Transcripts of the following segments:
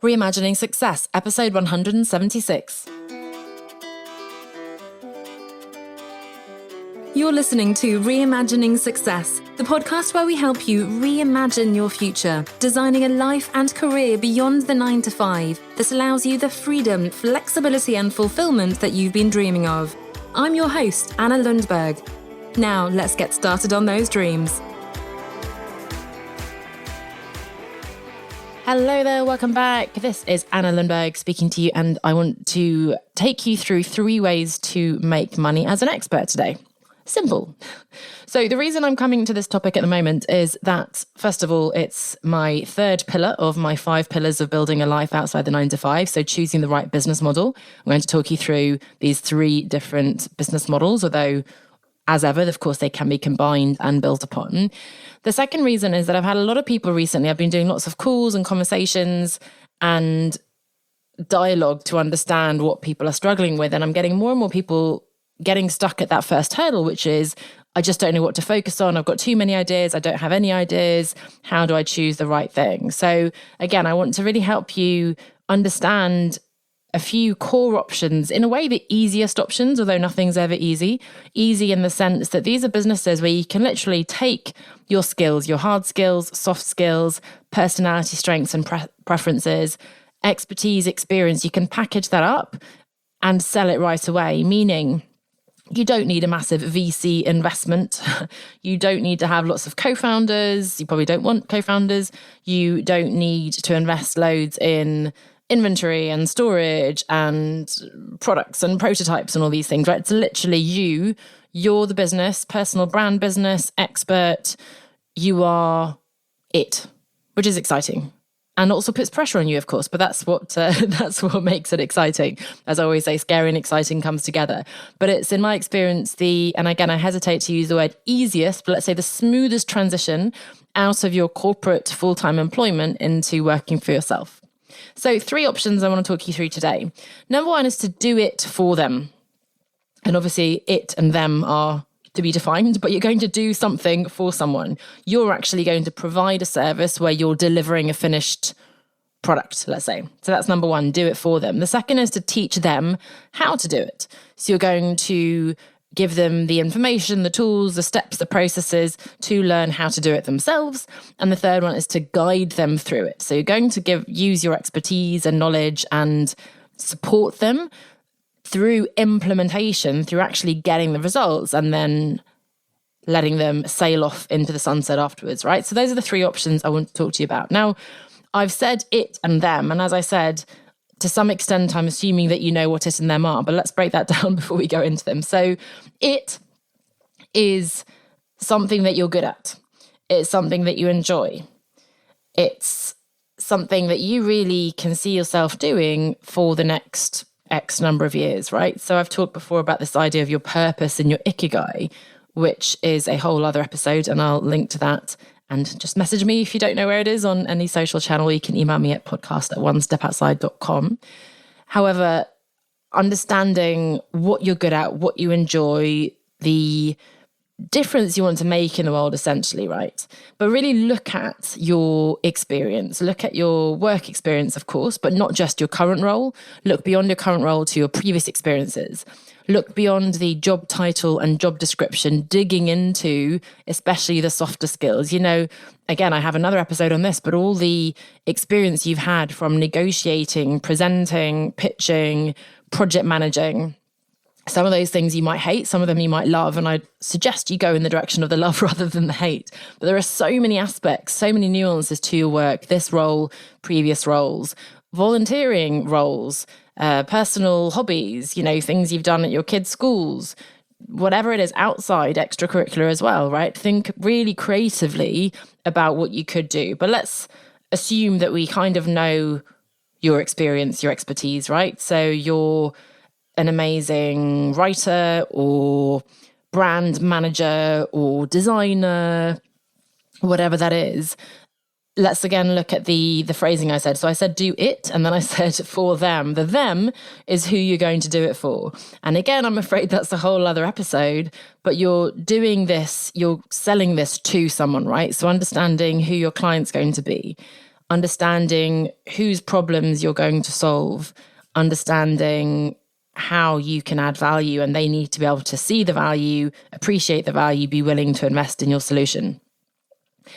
Reimagining Success, episode 176. You're listening to Reimagining Success, the podcast where we help you reimagine your future, designing a life and career beyond the 9 to 5 that allows you the freedom, flexibility and fulfillment that you've been dreaming of. I'm your host, Anna Lundberg. Now, let's get started on those dreams. Hello there, welcome back. This is Anna Lundberg speaking to you, and I want to take you through 3 ways to make money as an expert today. Simple. So the reason I'm coming to this topic at the moment is that, first of all, it's my 3rd pillar of my 5 pillars of building a life outside the 9 to 5. So choosing the right business model. I'm going to talk you through these 3 different business models, although as ever, of course, they can be combined and built upon. The second reason is that I've had a lot of people recently, I've been doing lots of calls and conversations and dialogue to understand what people are struggling with. And I'm getting more and more people getting stuck at that first hurdle, which is, I just don't know what to focus on. I've got too many ideas. I don't have any ideas. How do I choose the right thing? So again, I want to really help you understand a few core options, in a way, the easiest options, although nothing's ever easy. Easy in the sense that these are businesses where you can literally take your skills, your hard skills, soft skills, personality strengths and preferences, expertise, experience. You can package that up and sell it right away, meaning you don't need a massive VC investment. You don't need to have lots of co-founders. You probably don't want co-founders. You don't need to invest loads in inventory and storage and products and prototypes and all these things, right? It's literally you're the business, personal brand business, expert. You are it, which is exciting. And also puts pressure on you, of course, but that's what makes it exciting. As I always say, scary and exciting comes together. But it's, in my experience, and again, I hesitate to use the word easiest, but let's say the smoothest transition out of your corporate full-time employment into working for yourself. So 3 options I want to talk you through today. Number 1 is to do it for them. And obviously it and them are to be defined, but you're going to do something for someone. You're actually going to provide a service where you're delivering a finished product, let's say. So that's number 1, do it for them. The second is to teach them how to do it. So you're going to give them the information, the tools, the steps, the processes to learn how to do it themselves. And the third one is to guide them through it. So you're going to use your expertise and knowledge and support them through implementation, through actually getting the results and then letting them sail off into the sunset afterwards, right? So those are the 3 options I want to talk to you about. Now, I've said it and them. And as I said, to some extent, I'm assuming that you know what it and them are, but let's break that down before we go into them. So it is something that you're good at. It's something that you enjoy. It's something that you really can see yourself doing for the next X number of years, right? So I've talked before about this idea of your purpose and your ikigai, which is a whole other episode, and I'll link to that. And just message me if you don't know where it is on any social channel. You can email me at podcast@onestepoutside.com. However, understanding what you're good at, what you enjoy, the difference you want to make in the world, essentially, right? But really look at your experience, look at your work experience, of course, but not just your current role. Look beyond your current role to your previous experiences. Look beyond the job title and job description, digging into especially the softer skills. You know, again, I have another episode on this, but all the experience you've had from negotiating, presenting, pitching, project managing. Some of those things you might hate, some of them you might love, and I suggest you go in the direction of the love rather than the hate. But there are so many aspects, so many nuances to your work, this role, previous roles, volunteering roles, personal hobbies, you know, things you've done at your kids' schools, whatever it is outside, extracurricular as well, right? Think really creatively about what you could do. But let's assume that we kind of know your experience, your expertise, right? So you're an amazing writer or brand manager or designer, whatever that is. Let's again look at the phrasing I said. So I said do it, and then I said for them. The them is who you're going to do it for. And again, I'm afraid that's a whole other episode, but you're doing this, you're selling this to someone, right? So understanding who your client's going to be. understanding whose problems you're going to solve, understanding how you can add value, and they need to be able to see the value, appreciate the value, be willing to invest in your solution.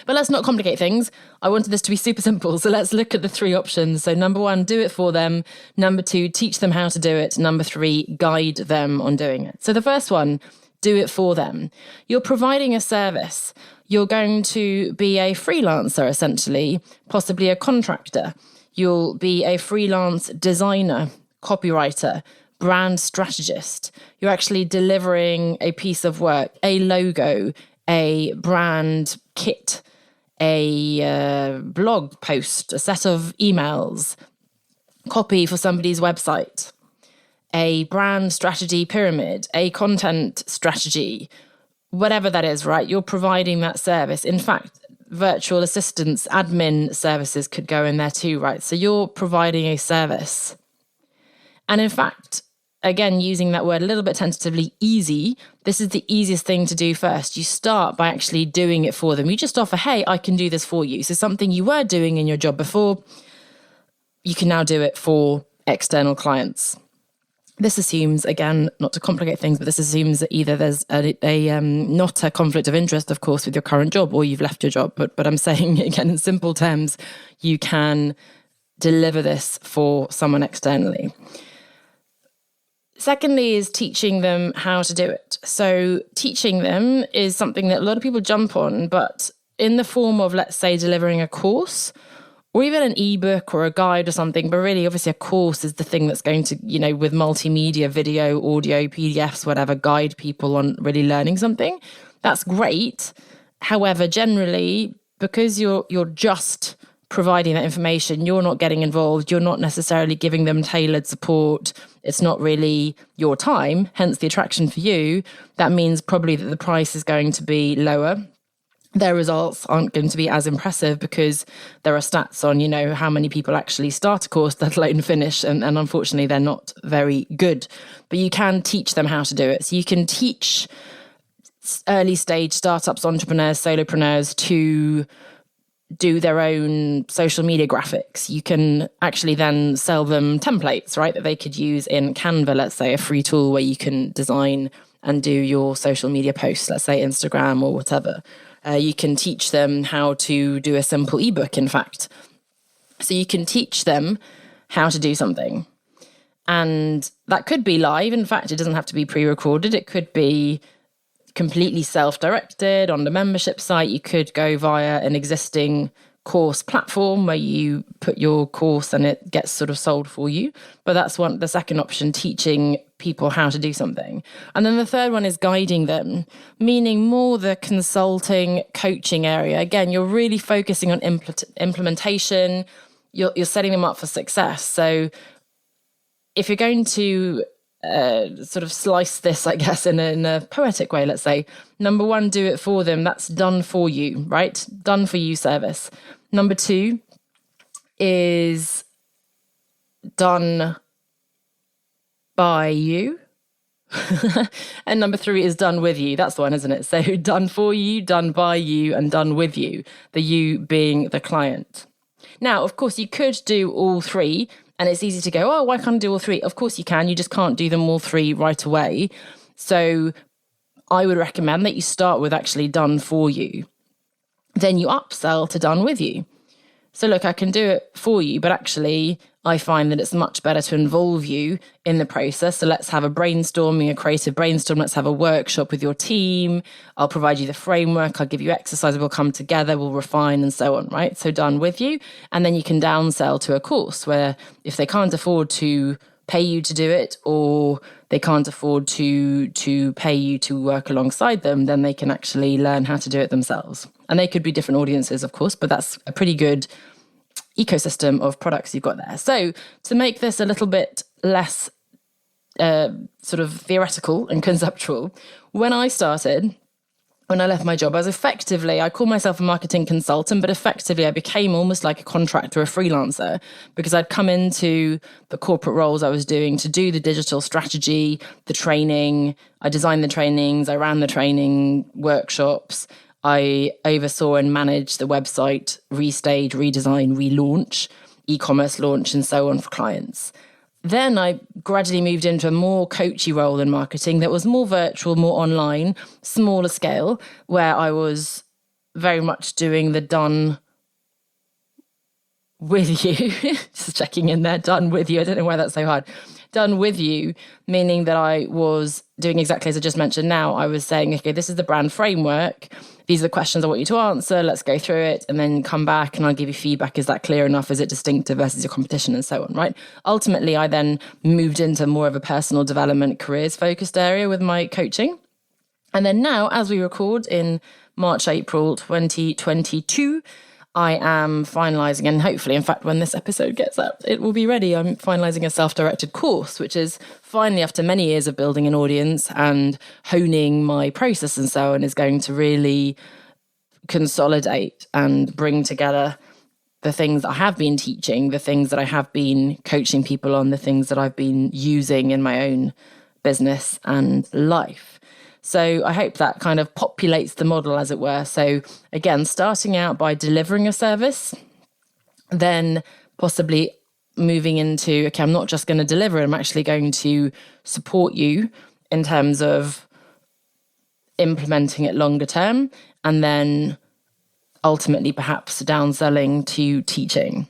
But let's not complicate things. I wanted this to be super simple. So let's look at the 3 options. So number 1, do it for them. Number 2, teach them how to do it. Number 3, guide them on doing it. So the first one, do it for them. You're providing a service. You're going to be a freelancer, essentially, possibly a contractor. You'll be a freelance designer, copywriter, brand strategist. You're actually delivering a piece of work, a logo, a brand kit, a blog post, a set of emails, copy for somebody's website, a brand strategy pyramid, a content strategy, whatever that is, right? You're providing that service. In fact, virtual assistants, admin services could go in there too, right? So you're providing a service. And in fact, again, using that word a little bit tentatively, easy, this is the easiest thing to do first. You start by actually doing it for them. You just offer, hey, I can do this for you. So something you were doing in your job before, you can now do it for external clients. This assumes, again, not to complicate things, but this assumes that either there's not a conflict of interest, of course, with your current job, or you've left your job. But I'm saying, again, in simple terms, you can deliver this for someone externally. Secondly is teaching them how to do it. So teaching them is something that a lot of people jump on, but in the form of, let's say, delivering a course or even an ebook or a guide or something. But really, obviously, a course is the thing that's going to, with multimedia, video, audio, PDFs, whatever, guide people on really learning something. That's great. However, generally, because you're just providing that information, you're not getting involved, you're not necessarily giving them tailored support, it's not really your time, hence the attraction for you. That means probably that the price is going to be lower. Their results aren't going to be as impressive because there are stats on, how many people actually start a course, let alone finish, and unfortunately they're not very good. But you can teach them how to do it. So you can teach early stage startups, entrepreneurs, solopreneurs to do their own social media graphics. You can actually then sell them templates, right, that they could use in Canva, let's say, a free tool where you can design and do your social media posts, let's say Instagram or whatever. You can teach them how to do a simple ebook, in fact. So you can teach them how to do something. And that could be live. In fact, it doesn't have to be pre-recorded. It could be completely self-directed on the membership site. You could go via an existing course platform where you put your course and it gets sort of sold for you. But that's the second option, teaching people how to do something. And then the third one is guiding them, meaning more the consulting, coaching area. Again, you're really focusing on implementation. You're setting them up for success. So if you're going to sort of slice this, I guess, in a poetic way, let's say, number 1, do it for them. That's done for you, right? Done for you service. Number 2 is done by you. And number 3 is done with you. That's the one, isn't it? So done for you, done by you, and done with you. The you being the client. Now, of course, you could do all 3. And it's easy to go, oh, why can't I do all 3? Of course you can. You just can't do them all 3 right away. So I would recommend that you start with actually done for you. Then you upsell to done with you. So look, I can do it for you, but actually I find that it's much better to involve you in the process. So let's have a brainstorming, a creative brainstorm. Let's have a workshop with your team. I'll provide you the framework. I'll give you exercise. We'll come together. We'll refine and so on, right? So done with you. And then you can downsell to a course where if they can't afford to pay you to do it, or they can't afford to pay you to work alongside them, then they can actually learn how to do it themselves. And they could be different audiences, of course, but that's a pretty good ecosystem of products you've got there. So to make this a little bit less sort of theoretical and conceptual, when I left my job, I call myself a marketing consultant, but effectively I became almost like a contractor, a freelancer, because I'd come into the corporate roles I was doing to do the digital strategy, the training. I designed the trainings, I ran the training workshops. I oversaw and managed the website restage, redesign, relaunch, e-commerce launch, and so on for clients. Then I gradually moved into a more coachy role in marketing that was more virtual, more online, smaller scale, where I was very much doing the done with you, just checking in there, done with you. I don't know why that's so hard. Done with you, meaning that I was doing exactly as I just mentioned now. I was saying, okay, this is the brand framework. These are the questions I want you to answer. Let's go through it and then come back and I'll give you feedback. Is that clear enough? Is it distinctive versus your competition and so on, right? Ultimately, I then moved into more of a personal development, careers focused area with my coaching. And then now, as we record in March, April 2022, I am finalising, and hopefully, in fact, when this episode gets up, it will be ready. I'm finalising a self-directed course, which is finally, after many years of building an audience and honing my process and so on, is going to really consolidate and bring together the things I have been teaching, the things that I have been coaching people on, the things that I've been using in my own business and life. So I hope that kind of populates the model, as it were. So again, starting out by delivering a service, then possibly moving into, okay, I'm not just going to deliver it, I'm actually going to support you in terms of implementing it longer term, and then ultimately perhaps downselling to teaching.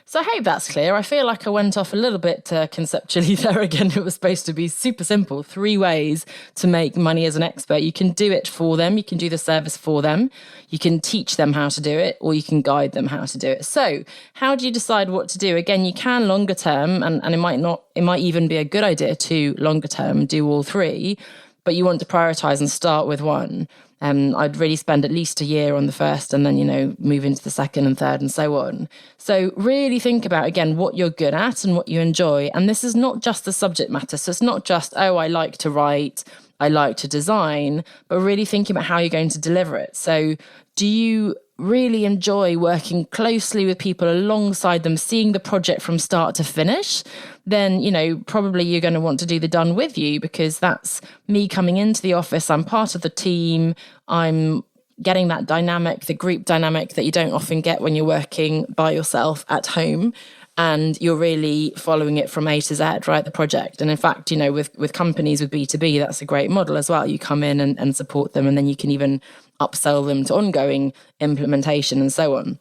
So I hope that's clear. I feel like I went off a little bit conceptually there again. It was supposed to be super simple. 3 ways to make money as an expert. You can do it for them. You can do the service for them. You can teach them how to do it, or you can guide them how to do it. So how do you decide what to do? Again, you can longer term, and it might even be a good idea to longer term do all 3, but you want to prioritize and start with one. I'd really spend at least a year on the first and then, move into the second and third and so on. So really think about, again, what you're good at and what you enjoy. And this is not just the subject matter. So it's not just, I like to write, I like to design, but really thinking about how you're going to deliver it. So do you really enjoy working closely with people alongside them, seeing the project from start to finish? Then, probably you're going to want to do the done with you, because that's me coming into the office. I'm part of the team. I'm getting that dynamic, the group dynamic that you don't often get when you're working by yourself at home. And you're really following it from A to Z, right? The project. And in fact, with companies with B2B, that's a great model as well. You come in and support them, and then you can even upsell them to ongoing implementation and so on.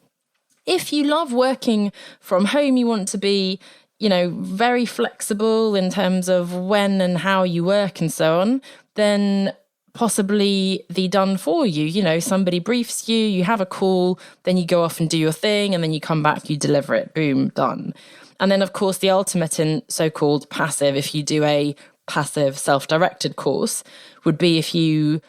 If you love working from home, you want to be, very flexible in terms of when and how you work and so on, then possibly the done for you. Somebody briefs you, you have a call, then you go off and do your thing, and then you come back, you deliver it, boom, done. And then, of course, the ultimate in so-called passive, if you do a passive self-directed course, would be if you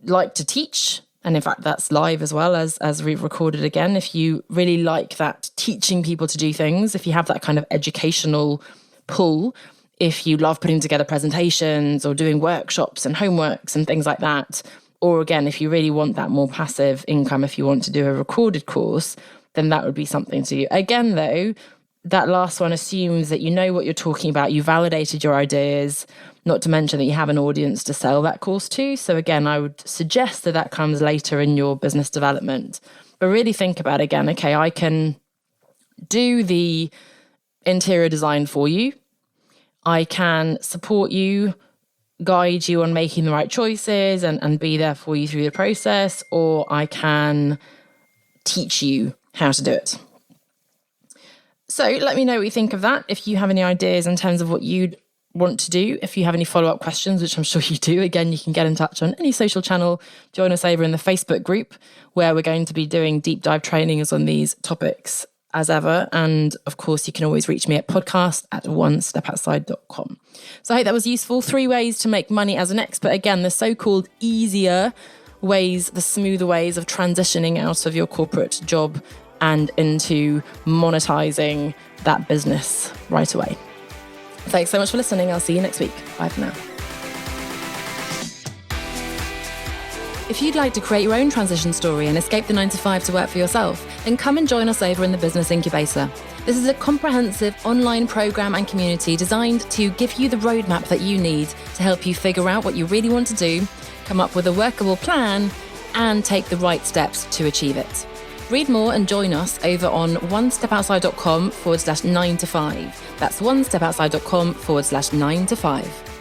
like to teach. And in fact, that's live as well as we've recorded again. If you really like that, teaching people to do things, if you have that kind of educational pull, if you love putting together presentations or doing workshops and homeworks and things like that, or again, if you really want that more passive income, if you want to do a recorded course, then that would be something to you. Again, though, that last one assumes that you know what you're talking about, you validated your ideas, not to mention that you have an audience to sell that course to. So again, I would suggest that comes later in your business development. But really think about, again, okay, I can do the interior design for you. I can support you, guide you on making the right choices and be there for you through the process, or I can teach you how to do it. So let me know what you think of that. If you have any ideas in terms of what you'd want to do, if you have any follow-up questions, which I'm sure you do, again, you can get in touch on any social channel. Join us over in the Facebook group, where we're going to be doing deep dive trainings on these topics as ever. And of course, you can always reach me at podcast@onestepoutside.com. So I hope that was useful. 3 ways to make money as an expert. Again, the so-called easier ways, the smoother ways of transitioning out of your corporate job and into monetizing that business right away. Thanks so much for listening. I'll see you next week. Bye for now. If you'd like to create your own transition story and escape the 9-to-5 to work for yourself, then come and join us over in the Business Incubator. This is a comprehensive online program and community designed to give you the roadmap that you need to help you figure out what you really want to do, come up with a workable plan, and take the right steps to achieve it. Read more and join us over on onestepoutside.com/9 to 5. That's onestepoutside.com/9 to 5.